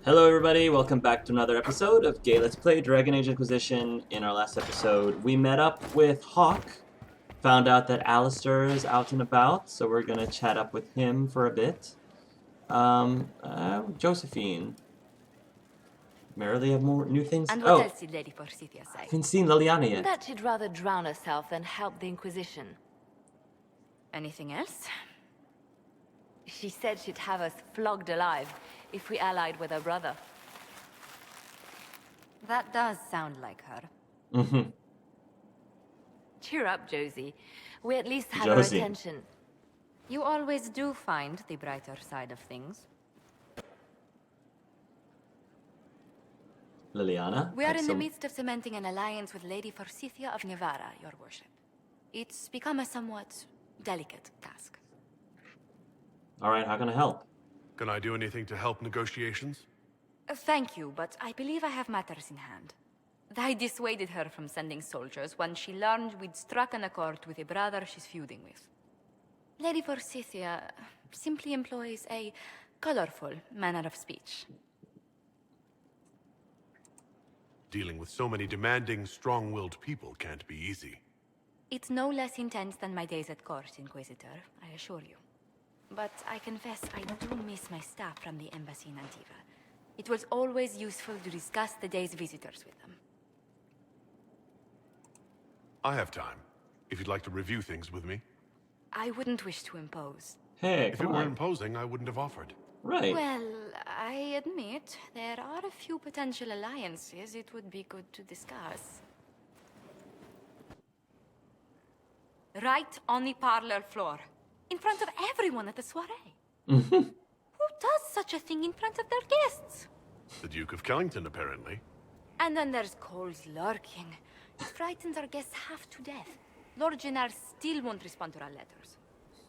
Hello everybody, welcome back to another episode of Gay Let's Play Dragon Age Inquisition. In our last episode, we met up with Hawk, found out that Alistair is out and about, so we're gonna chat up with him for a bit. Josephine. Merrily have more new things. And what else did Lady Forsythia say? Haven't seen Liliana yet. That she'd rather drown herself than help the Inquisition. Anything else? She said she'd have us flogged alive if we allied with her brother. That does sound like her. Mm-hmm. Cheer up, Josie. We at least have Josie. her attention. You always do find the brighter side of things. Liliana? We are in the midst of cementing an alliance with Lady Forsythia of Navarra, your worship. It's become a somewhat delicate task. Alright, how can I help? Can I do anything to help negotiations? Thank you, but I believe I have matters in hand. I dissuaded her from sending soldiers when she learned we'd struck an accord with a brother she's feuding with. Lady Forsythia simply employs a colorful manner of speech. Dealing with so many demanding, strong-willed people can't be easy. It's no less intense than my days at court, Inquisitor, I assure you. But I confess I do miss my staff from the embassy in Antiva. It was always useful to discuss the day's visitors with them. I have time, if you'd like to review things with me. I wouldn't wish to impose. Hey, If it come were on. imposing, I wouldn't have offered. Right. Well, I admit there are a few potential alliances it would be good to discuss. Right on the parlor floor, in front of everyone at the soiree. Mm-hmm. Who does such a thing in front of their guests? The Duke of Kellington, apparently. And then there's Cole's lurking. It frightens our guests half to death. Lord Jennar still won't respond to our letters.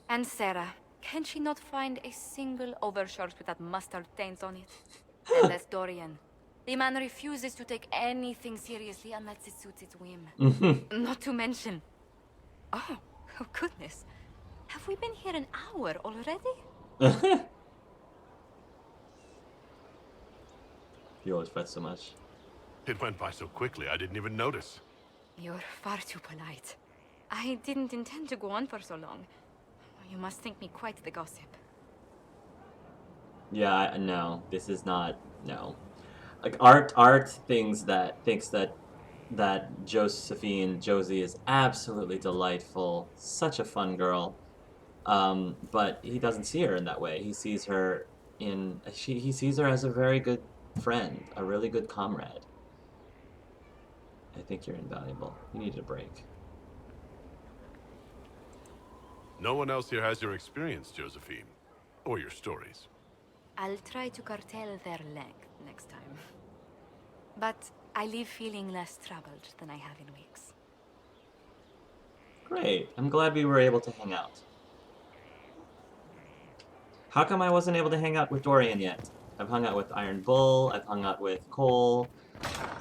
And Sera, can she not find a single overshirt without mustard stains on it? And there's Dorian. The man refuses to take anything seriously unless it suits its whim. Mm-hmm. Not to mention... Oh goodness. Have we been here an hour already? You always fret so much. It went by so quickly, I didn't even notice. You're far too polite. I didn't intend to go on for so long. You must think me quite the gossip. Yeah, no, this is not, no. Like, art thinks that Josie is absolutely delightful, such a fun girl. But he doesn't see her in that way. He sees her he sees her as a very good friend, a really good comrade. I think you're invaluable. You need a break. No one else here has your experience, Josephine. Or your stories. I'll try to curtail their length next time. But I leave feeling less troubled than I have in weeks. Great. I'm glad we were able to hang out. How come I wasn't able to hang out with Dorian yet? I've hung out with Iron Bull, I've hung out with Cole,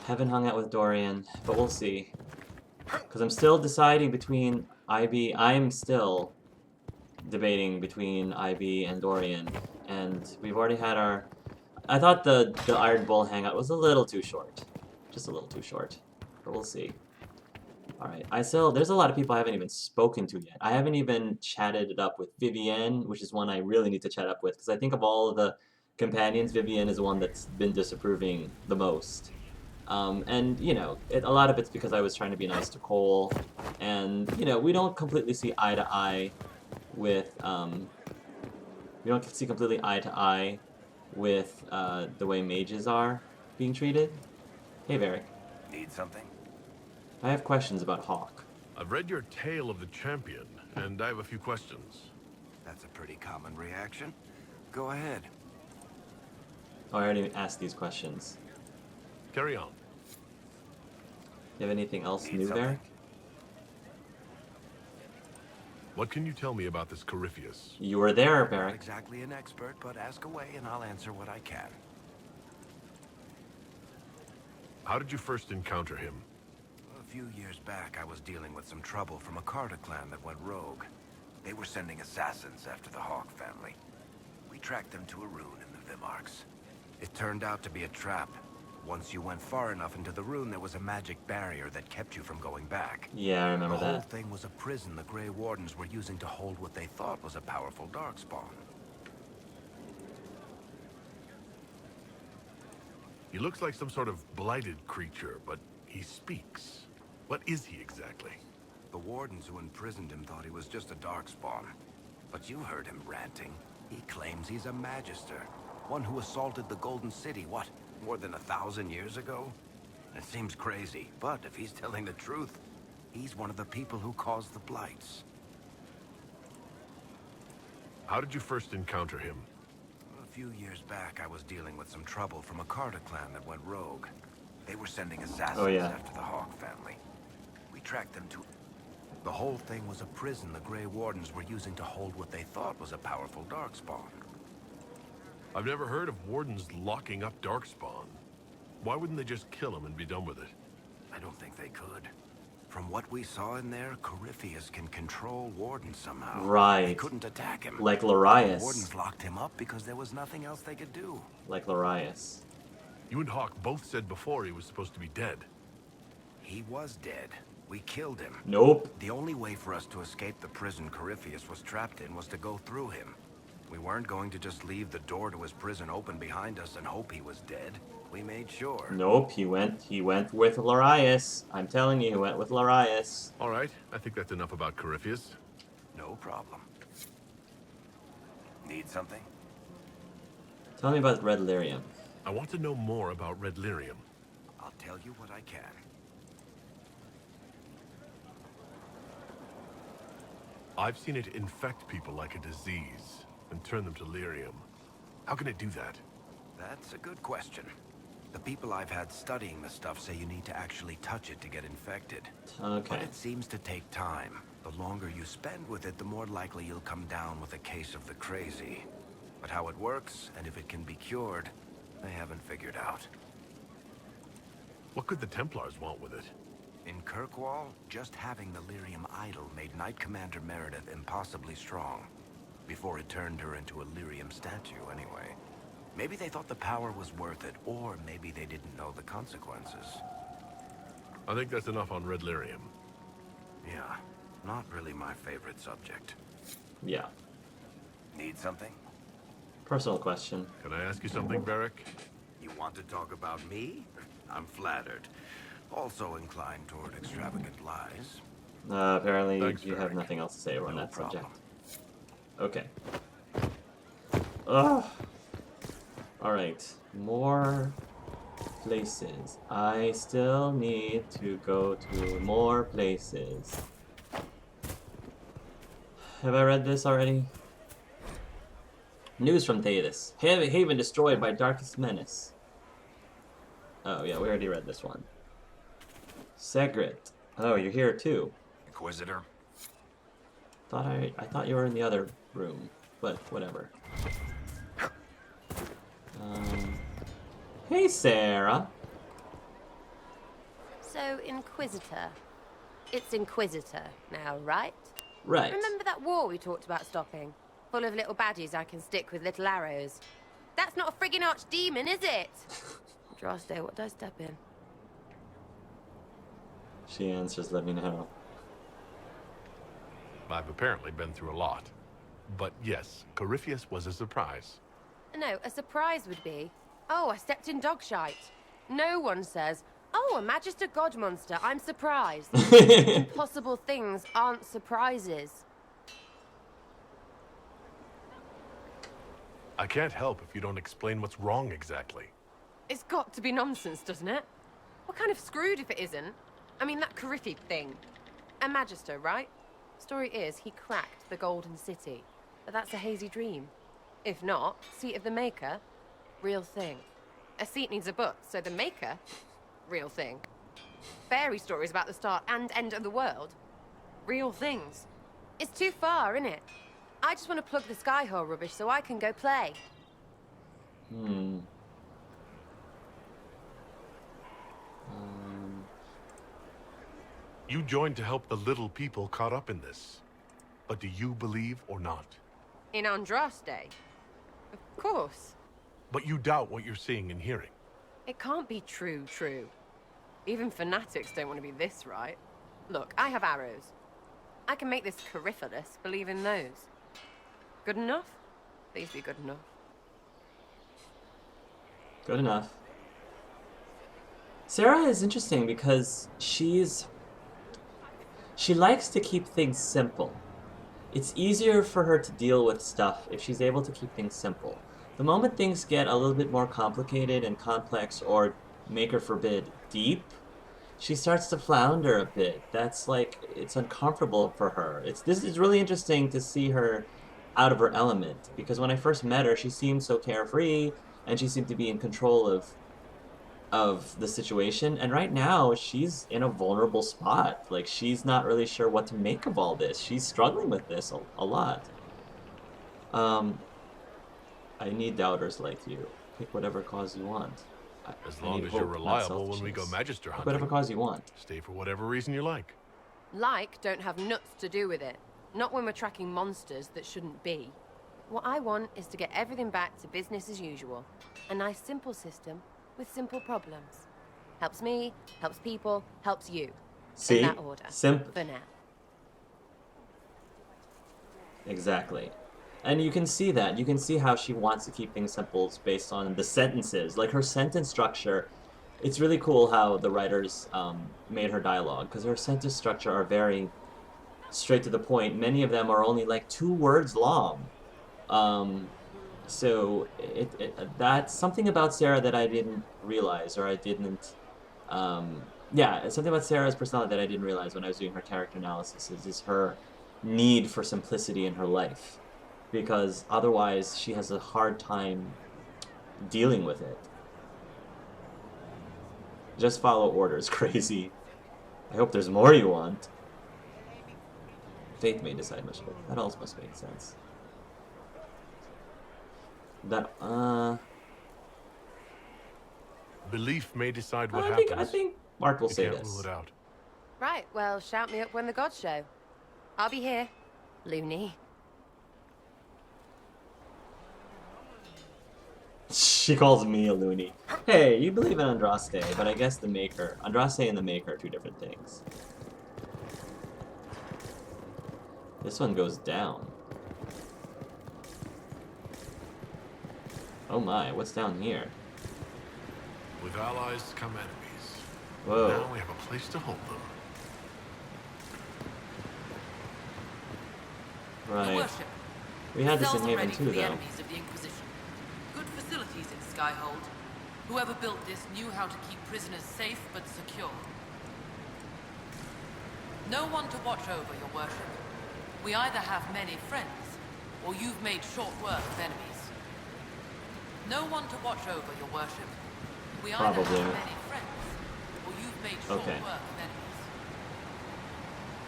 haven't hung out with Dorian, but we'll see. Because I'm still deciding between IB, I'm still debating between IB and Dorian, and we've already had our... I thought the Iron Bull hangout was a little too short. Just a little too short, but we'll see. Alright, there's a lot of people I haven't even spoken to yet. I haven't even chatted it up with Vivienne, which is one I really need to chat up with, because I think of all of the companions, Vivienne is the one that's been disapproving the most. And, you know, a lot of it's because I was trying to be nice to Cole, and, you know, we don't completely see eye to eye with, we don't see completely eye to eye with, the way mages are being treated. Hey, Varric. Need something? I have questions about Hawk. I've read your Tale of the Champion, and I have a few questions. That's a pretty common reaction. Go ahead. Oh, I already asked these questions. Carry on. You have anything else Need new something? there? What can you tell me about this Coryphius? You were there, Not Varric. exactly an expert, but ask away and I'll answer what I can. How did you first encounter him? A few years back, I was dealing with some trouble from a Carter clan that went rogue. They were sending assassins after the Hawk family. We tracked them to a ruin in the Vimarks. It turned out to be a trap. Once you went far enough into the rune, there was a magic barrier that kept you from going back. Yeah, I remember The whole that. thing was a prison the Grey Wardens were using to hold what they thought was a powerful darkspawn. He looks like some sort of blighted creature, but he speaks. What is he exactly? The Wardens who imprisoned him thought he was just a darkspawn. But you heard him ranting. He claims he's a Magister. One who assaulted the Golden City, what, more than 1,000 years ago? It seems crazy, but if he's telling the truth, he's one of the people who caused the blights. How did you first encounter him? A few years back, I was dealing with some trouble from a Carter clan that went rogue. They were sending assassins after the Hawk family. We tracked them to... The whole thing was a prison the Grey Wardens were using to hold what they thought was a powerful darkspawn. I've never heard of Wardens locking up Darkspawn. Why wouldn't they just kill him and be done with it? I don't think they could. From what we saw in there, Coryphy can control Wardens somehow. Right. They couldn't attack him. Like Larius. Wardens locked him up because there was nothing else they could do. Like Larius. You and Hawk both said before he was supposed to be dead. He was dead. We killed him. Nope. The only way for us to escape the prison Coryphy was trapped in was to go through him. We weren't going to just leave the door to his prison open behind us and hope he was dead. We made sure. Nope, he went with Larius. I'm telling you, he went with Larius. All right, I think that's enough about Coryphy. No problem. Need something? Tell me about Red Lyrium. I want to know more about Red Lyrium. I'll tell you what I can. I've seen it infect people like a disease and turn them to lyrium. How can it do that? That's a good question. The people I've had studying the stuff say you need to actually touch it to get infected. Okay. But it seems to take time. The longer you spend with it, the more likely you'll come down with a case of the crazy. But how it works, and if it can be cured, they haven't figured out. What could the Templars want with it? In Kirkwall, just having the lyrium idol made Knight Commander Meredith impossibly strong. Before it turned her into a lyrium statue, anyway. Maybe they thought the power was worth it, or maybe they didn't know the consequences. I think that's enough on Red Lyrium. Yeah, not really my favorite subject. Yeah. Need something? Personal question. Can I ask you something, Varric? You want to talk about me? I'm flattered. Also inclined toward extravagant lies. Apparently Thanks, you have Varric. nothing else to say on No that problem. subject. Okay. Ugh. Alright. More places. I still need to go to more places. Have I read this already? News from Thetis. Haven destroyed by Darkest Menace. Oh yeah, we already read this one. Segret. Oh, you're here too. Inquisitor? I thought you were in the other room, but whatever. Hey, Sera. So, Inquisitor. It's Inquisitor now, right? Right. Remember that war we talked about stopping? Full of little baddies I can stick with little arrows. That's not a friggin' archdemon, is it? Droste, what did I step in? She answers, let me know. I've apparently been through a lot. But yes, Coryphy was a surprise. No, a surprise would be, oh, I stepped in dog shite. No one says, oh, a Magister God monster, I'm surprised. Impossible things aren't surprises. I can't help if you don't explain what's wrong exactly. It's got to be nonsense, doesn't it? We're kind of screwed if it isn't. I mean, that Coryphy thing. A Magister, right? Story is, he cracked the Golden City. But that's a hazy dream. If not, seat of the Maker, real thing. A seat needs a book, so the Maker, real thing. Fairy stories about the start and end of the world, real things. It's too far, innit? I just want to plug the Skyhole rubbish so I can go play. You joined to help the little people caught up in this. But do you believe or not? In Andraste? Of course. but you doubt what you're seeing and hearing. It can't be true. Even fanatics don't want to be this right. Look, I have arrows. I can make this Coryphy believe in those. Good enough? Please be good enough. Good enough. Sera is interesting because she likes to keep things simple. It's easier for her to deal with stuff if she's able to keep things simple. The moment things get a little bit more complicated and complex, or maker forbid, deep, she starts to flounder a bit. That's like, it's uncomfortable for her. This is really interesting to see her out of her element, because when I first met her, she seemed so carefree, and she seemed to be in control of the situation, and right now she's in a vulnerable spot. Like, she's not really sure what to make of all this. She's struggling with this a lot. I need doubters like you. Pick whatever cause you want. As I long need as hope, you're not reliable when we go selfishness. Magister Pick hunting. whatever cause you want. Stay for whatever reason you like. Like don't have nuts to do with it. Not when we're tracking monsters that shouldn't be. What I want is to get everything back to business as usual. A nice simple system with simple problems. Helps me, helps people, helps you. See? In that order. For now. Exactly. And you can see that. You can see how she wants to keep things simple based on the sentences. Like, her sentence structure, it's really cool how the writers made her dialogue, because her sentence structure are very straight to the point. Many of them are only like 2 words long. So that's something about Sera that I didn't realize, or I didn't... yeah, it's something about Sera's personality that I didn't realize when I was doing her character analysis, is her need for simplicity in her life. Because otherwise she has a hard time dealing with it. Just follow orders, crazy. I hope there's more you want. Fate may decide much of it. That also must make sense. That, Belief may decide what I happens. think Mark will You say can't this. rule it out. Right, well, shout me up when the gods show. I'll be here, loony. She calls me a loony. Hey, you believe in Andraste, but I guess the Maker... Andraste and the Maker are 2 different things. This one goes down. Oh my, what's down here? With allies come enemies. Whoa. Now we have a place to hold them. Your Right. worship, We had this cells in are Haven ready too, for the though. enemies of the Inquisition. Good facilities in Skyhold. Whoever built this knew how to keep prisoners safe but secure. No one to watch over, your worship. We either have many friends, or you've made short work of enemies. No one to watch over, your worship. We either Probably. have many friends, or you've made short Okay. work of enemies.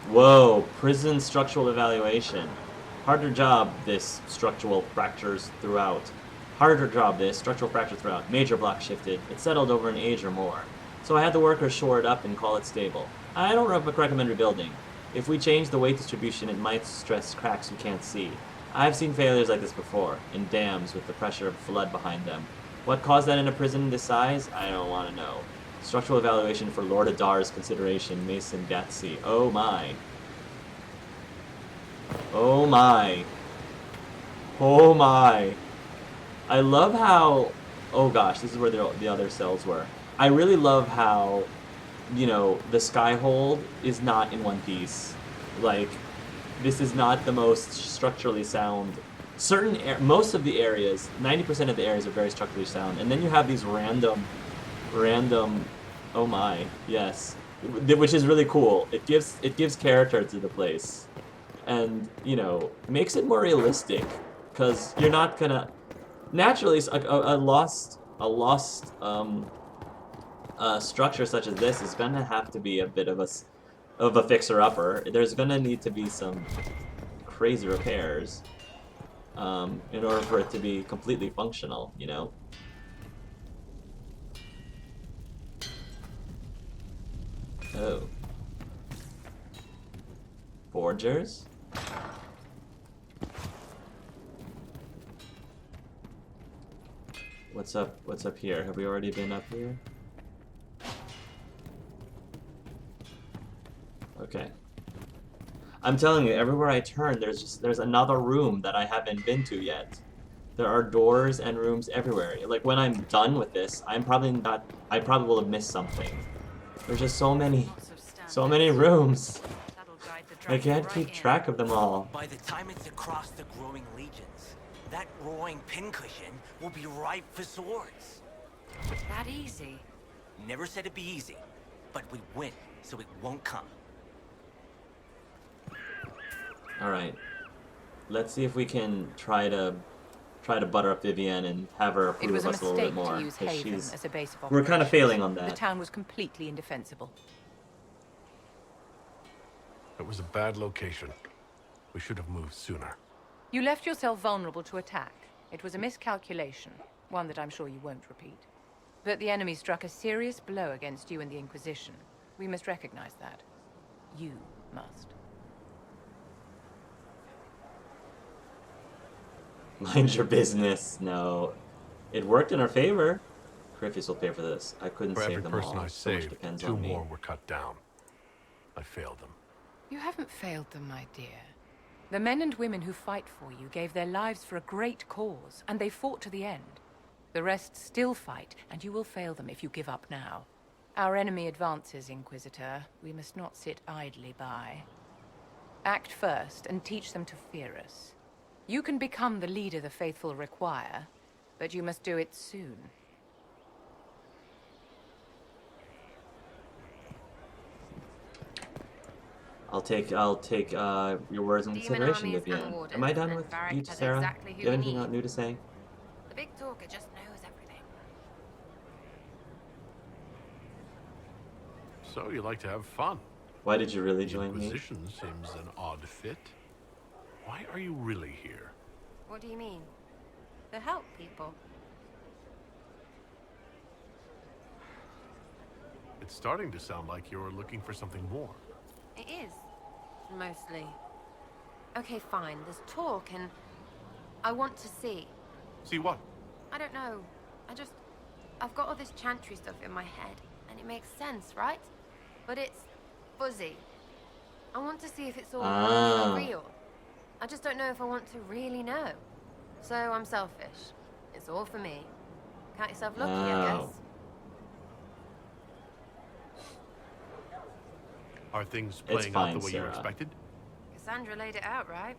Whoa, prison structural evaluation. Harder job, this structural fractures throughout. Harder job, this structural fracture throughout. Major block shifted. It settled over an age or more. So I had the workers shore it up and call it stable. I don't recommend rebuilding. If we change the weight distribution, it might stress cracks you can't see. I've seen failures like this before, in dams with the pressure of flood behind them. What caused that in a prison this size? I don't want to know. Structural evaluation for Lord Adar's consideration, Mason Gatsy. Oh my. Oh my. Oh my. I love how... Oh gosh, this is where the other cells were. I really love how, you know, the Skyhold is not in one piece. Like, this is not the most structurally sound. Most of the areas, 90% of the areas are very structurally sound. And then you have these random, oh my, yes. Which is really cool. It gives character to the place. And, you know, makes it more realistic. Because you're not gonna... Naturally, a lost structure such as this is gonna have to be a bit of a fixer-upper. There's gonna need to be some crazy repairs in order for it to be completely functional, you know? Oh. Forgers? What's up? What's up here? Have we already been up here? Okay. I'm telling you, everywhere I turn, there's another room that I haven't been to yet. There are doors and rooms everywhere. Like when I'm done with this, I probably will have missed something. There's just so many rooms. I can't keep track of them all. By the time it's across the growing legions, that roaring pincushion will be ripe for swords. That easy? Never said it'd be easy, but we win, so it won't come. Alright. Let's see if we can try to butter up Vivienne and have her It approve was of a us a little bit mistake more. to use 'Cause Haven she's... as a base of We're kind of operations. failing on The that. town was completely indefensible. It was a bad location. We should have moved sooner. You left yourself vulnerable to attack. It was a miscalculation, one that I'm sure you won't repeat. But the enemy struck a serious blow against you and the Inquisition. We must recognize that. You must. Mind your business. No. It worked in our favor. Coryphy will pay for this. I couldn't For save every them person all. I So much saved, depends 2 on me. more were cut down. I failed them. You haven't failed them, my dear. The men and women who fight for you gave their lives for a great cause, and they fought to the end. The rest still fight, and you will fail them if you give up now. Our enemy advances, Inquisitor. We must not sit idly by. Act first, and teach them to fear us. You can become the leader the faithful require, but you must do it soon. I'll take your words in Demon consideration, armies Vivienne. and wardens, Am I done and with Varric you, has Sera? exactly who Do you have we anything need. new to say? The big talker just knows everything. So you like to have fun. Why did you really The join me? Inquisition seems an odd fit. Why are you really here? What do you mean? To help people. It's starting to sound like you're looking for something more. It is. Mostly. Okay, fine. There's talk and I want to see. See what? I don't know. I've got all this chantry stuff in my head and it makes sense, right? But it's fuzzy. I want to see if it's all real. I just don't know if I want to really know. So I'm selfish. It's all for me. Count yourself lucky, I guess. Are things It's playing fine, out the way you Sera. expected? Cassandra laid it out, right?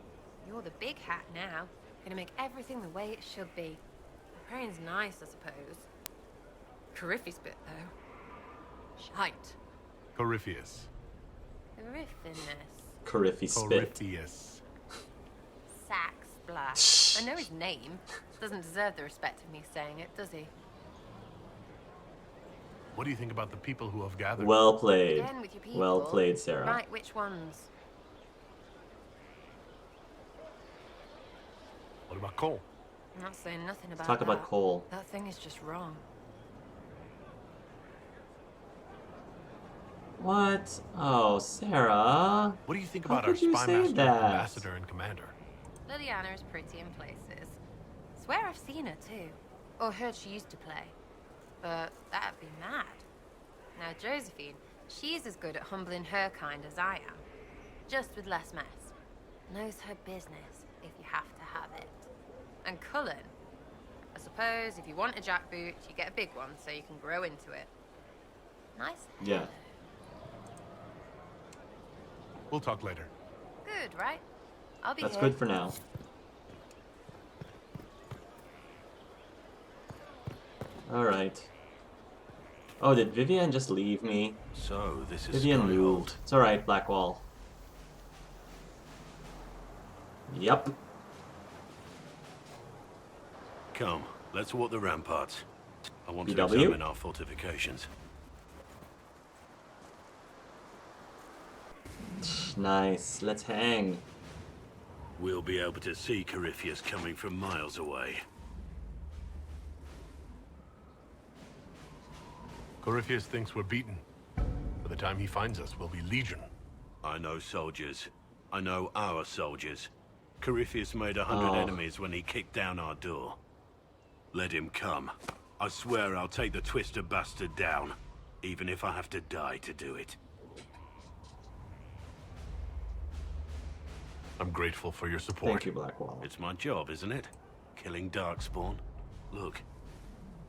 You're the big hat now. Gonna make everything the way it should be. The praying's nice, I suppose. Coryphy-Spit, though. Shite. Corypheus. Horrifiness. Coryphy-Spit. Corypheus. Sack Splash. I know his name. Doesn't deserve the respect of me saying it, does he? What do you think about the people who have gathered? Well played. Again with your people. Well played, Sera. Right, which ones? What about Cole? I'm not saying nothing about Talk about that. Cole. That thing is just wrong. What? Oh, Sera. What do you think How about our could you spy say master, that? ambassador, and commander? Liliana is pretty in places. Swear I've seen her too. Or heard she used to play. But that'd be mad. Now Josephine, she's as good at humbling her kind as I am. Just with less mess. Knows her business, if you have to have it. And Cullen, I suppose if you want a jackboot, you get a big one so you can grow into it. Nice. Yeah. We'll talk later. Good, right? I'll be That's here. good for now. Alright. Oh, did Vivienne just leave me? So, this is Vivienne Skyhold. moved. It's alright, Blackwall. Yep. Come, let's walk the ramparts. I want to BW? examine our fortifications. Nice. Let's hang. We'll be able to see Corypheus coming from miles away. Corypheus thinks we're beaten. By the time he finds us, we'll be legion. I know soldiers. I know our soldiers. Corypheus made 100 Oh. enemies when he kicked down our door. Let him come. I swear I'll take the twister bastard down, even if I have to die to do it. I'm grateful for your support. Thank you, Black Wall. It's my job, isn't it? Killing Darkspawn. Look,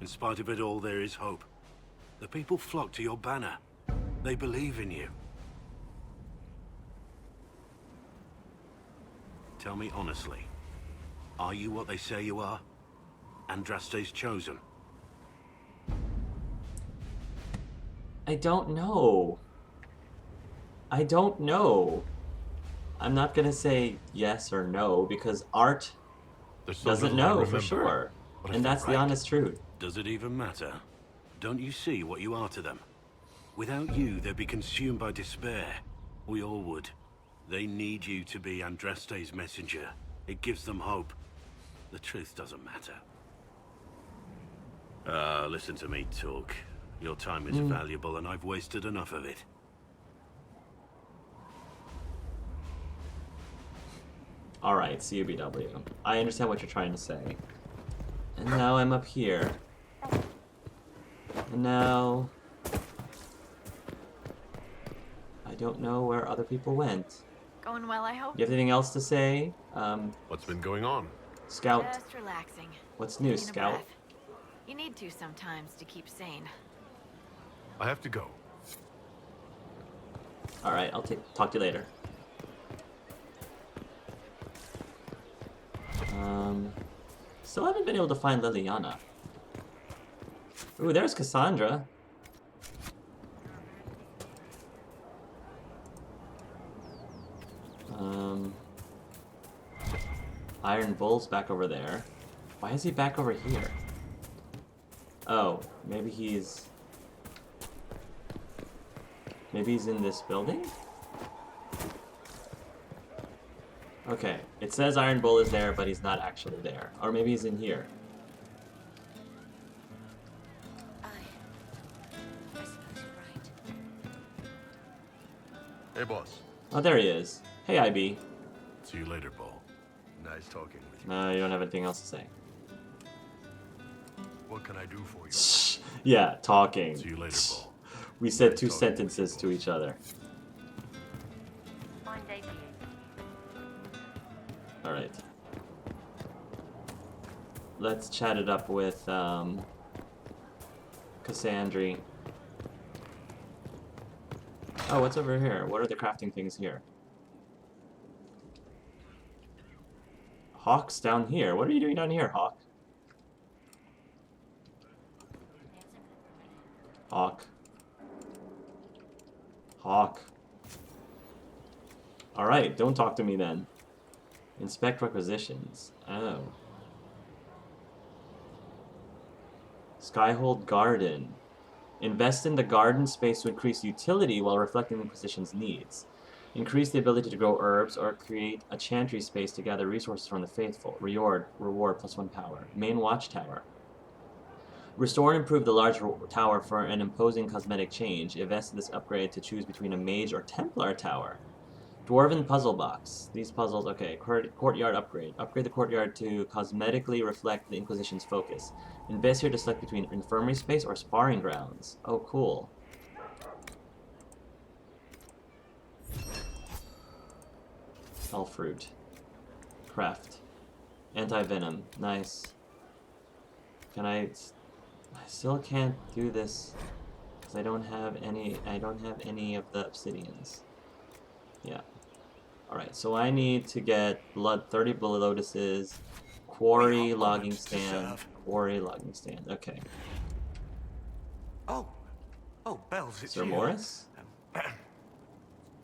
in spite of it all, there is hope. The people flock to your banner. They believe in you. Tell me honestly, are you what they say you are? Andraste's chosen? I don't know. I don't know. I'm not gonna say yes or no because Art There's so doesn't little I know for remember, sure. but I And felt that's the right. honest truth. Does it even matter? Don't you see what you are to them? Without you, they'd be consumed by despair. We all would. They need you to be Andraste's messenger. It gives them hope. The truth doesn't matter. Listen to me talk. Your time is valuable and I've wasted enough of it. Alright, CUBW. I understand what you're trying to say. And now I'm up here. And now... I don't know where other people went. Going well, I hope. You have anything else to say? What's been going on? Scout. Just relaxing. What's new, Taking a Scout? breath. You need to sometimes to keep sane. I have to go. Alright, I'll talk to you later. Still haven't been able to find Liliana. Ooh, there's Cassandra. Iron Bull's back over there. Why is he back over here? Oh, maybe he's in this building? Okay, it says Iron Bull is there, but he's not actually there. Or maybe he's in here. I suppose you're right. Hey, boss. Oh, there he is. Hey, IB. See you later, Bull. Nice talking with you. No, you don't have anything else to say. What can I do for you? Yeah, talking. See you later, Bull. We said Nice two talking. sentences to each other. Fine day to you. Alright. Let's chat it up with, Cassandra. Oh, what's over here? What are the crafting things here? Hawk's down here. What are you doing down here, Hawk? Hawk. Hawk. Alright, don't talk to me then. Inspect requisitions. Oh. Skyhold Garden. Invest in the garden space to increase utility while reflecting the Inquisition's needs. Increase the ability to grow herbs or create a chantry space to gather resources from the faithful. Reward +1 power. Main watchtower. Restore and improve the large tower for an imposing cosmetic change. Invest in this upgrade to choose between a mage or Templar tower. Dwarven puzzle box. These puzzles, okay. Courtyard upgrade. Upgrade the courtyard to cosmetically reflect the Inquisition's focus. Invest here to select between infirmary space or sparring grounds. Oh, cool. Elf fruit. Craft. Anti-venom. Nice. Can I still can't do this because I don't have any of the obsidians. Yeah. Alright, so I need to get 30 blood lotuses, quarry logging stand, okay. Oh, Bells, it's Sir you. Morris?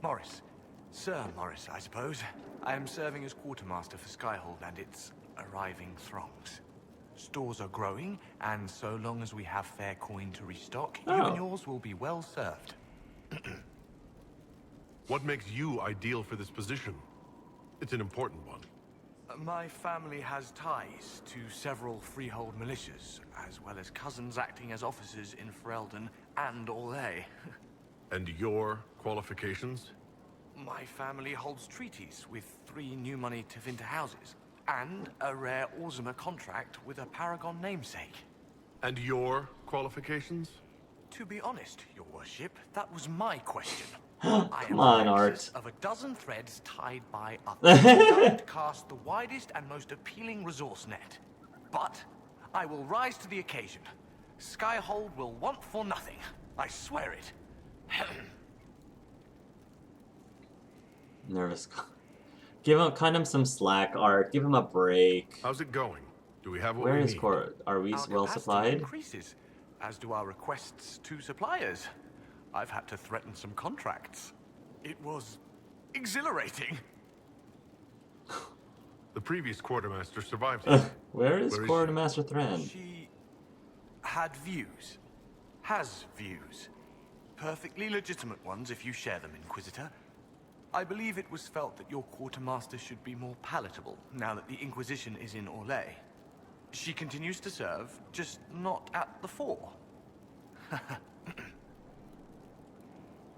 Morris. Sir Morris, I suppose. I am serving as quartermaster for Skyhold and its arriving throngs. Stores are growing, and so long as we have fair coin to restock, you and yours will be well served. What makes you ideal for this position? It's an important one. My family has ties to several freehold militias, as well as cousins acting as officers in Ferelden and Orlais. And your qualifications? My family holds treaties with 3 new money Tevinter houses. and a rare Orzuma contract with a Paragon namesake. And your qualifications? To be honest, your worship, that was my question. I am Come on, the Art. nexus of a dozen threads tied by others, designed to cast the widest and most appealing resource net. But I will rise to the occasion. Skyhold will want for nothing. I swear it. Nervous. Cut him some slack, Art. Give him a break. How's it going? Do we have what Where we is need? Cor? Are we Our well capacity supplied? increases, as do our requests to suppliers. I've had to threaten some contracts. It was exhilarating. The previous quartermaster survived here. Where is Where is Quartermaster Thran? She had views. Has views. Perfectly legitimate ones if you share them, Inquisitor. I believe it was felt that your quartermaster should be more palatable now that the Inquisition is in Orlais. She continues to serve, just not at the fore.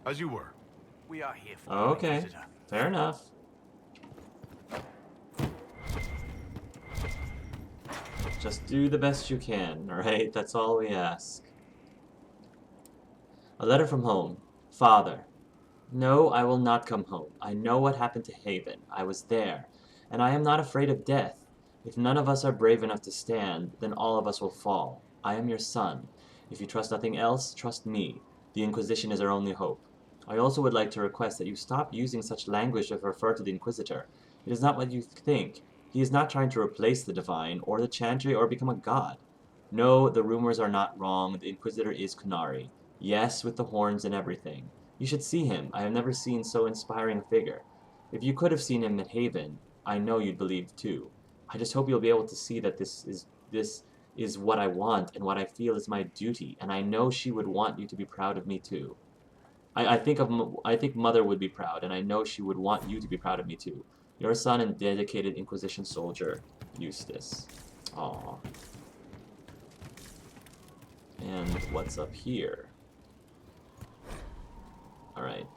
As you were. We are here for Okay, Inquisitor. fair enough. Just do the best you can, alright? That's all we ask. A letter from home. Father. No, I will not come home. I know what happened to Haven. I was there. And I am not afraid of death. If none of us are brave enough to stand, then all of us will fall. I am your son. If you trust nothing else, trust me. The Inquisition is our only hope. I also would like to request that you stop using such language to refer to the Inquisitor. It is not what you think. He is not trying to replace the Divine, or the Chantry, or become a god. No, the rumors are not wrong. The Inquisitor is Kunari. Yes, with the horns and everything. You should see him. I have never seen so inspiring a figure. If you could have seen him at Haven, I know you'd believe too. I just hope you'll be able to see that this is what I want and what I feel is my duty, and I know she would want you to be proud of me too. I think Mother would be proud, and I know she would want you to be proud of me too. Your son and dedicated Inquisition soldier, Eustace. Aww. And what's up here? Alright.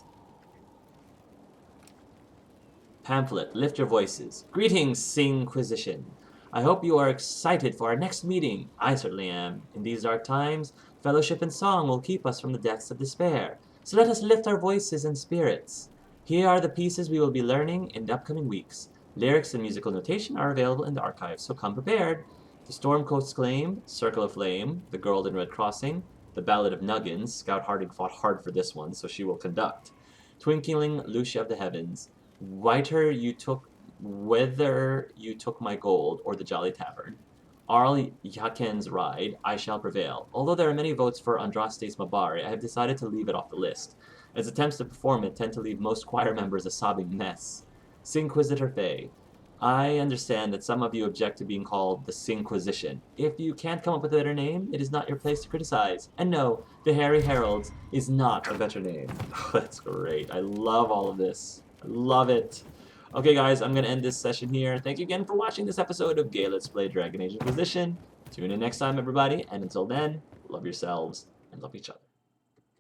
Pamphlet, lift your voices. Greetings, Singquisition. I hope you are excited for our next meeting. I certainly am. In these dark times, fellowship and song will keep us from the depths of despair. So let us lift our voices and spirits. Here are the pieces we will be learning in the upcoming weeks. Lyrics and musical notation are available in the archives, so come prepared. The Stormcoat's Claim, Circle of Flame, The Girl in Red Crossing, The Ballad of Nuggins. Scout Harding fought hard for this one, so she will conduct. Twinkling Lucia of the Heavens, Whether You Took My Gold, or The Jolly Tavern. Arl Yaken's Ride, I Shall Prevail. Although there are many votes for Andraste's Mabari, I have decided to leave it off the list, as attempts to perform it tend to leave most choir members a sobbing mess. Singquisitor Faye. I understand that some of you object to being called the Singquisition. If you can't come up with a better name, it is not your place to criticize. And no, the Harry Heralds is not a better name. Oh, that's great. I love all of this. I love it. Okay, guys, I'm going to end this session here. Thank you again for watching this episode of Gay Let's Play Dragon Age Inquisition. Tune in next time, everybody, and until then, love yourselves and love each other.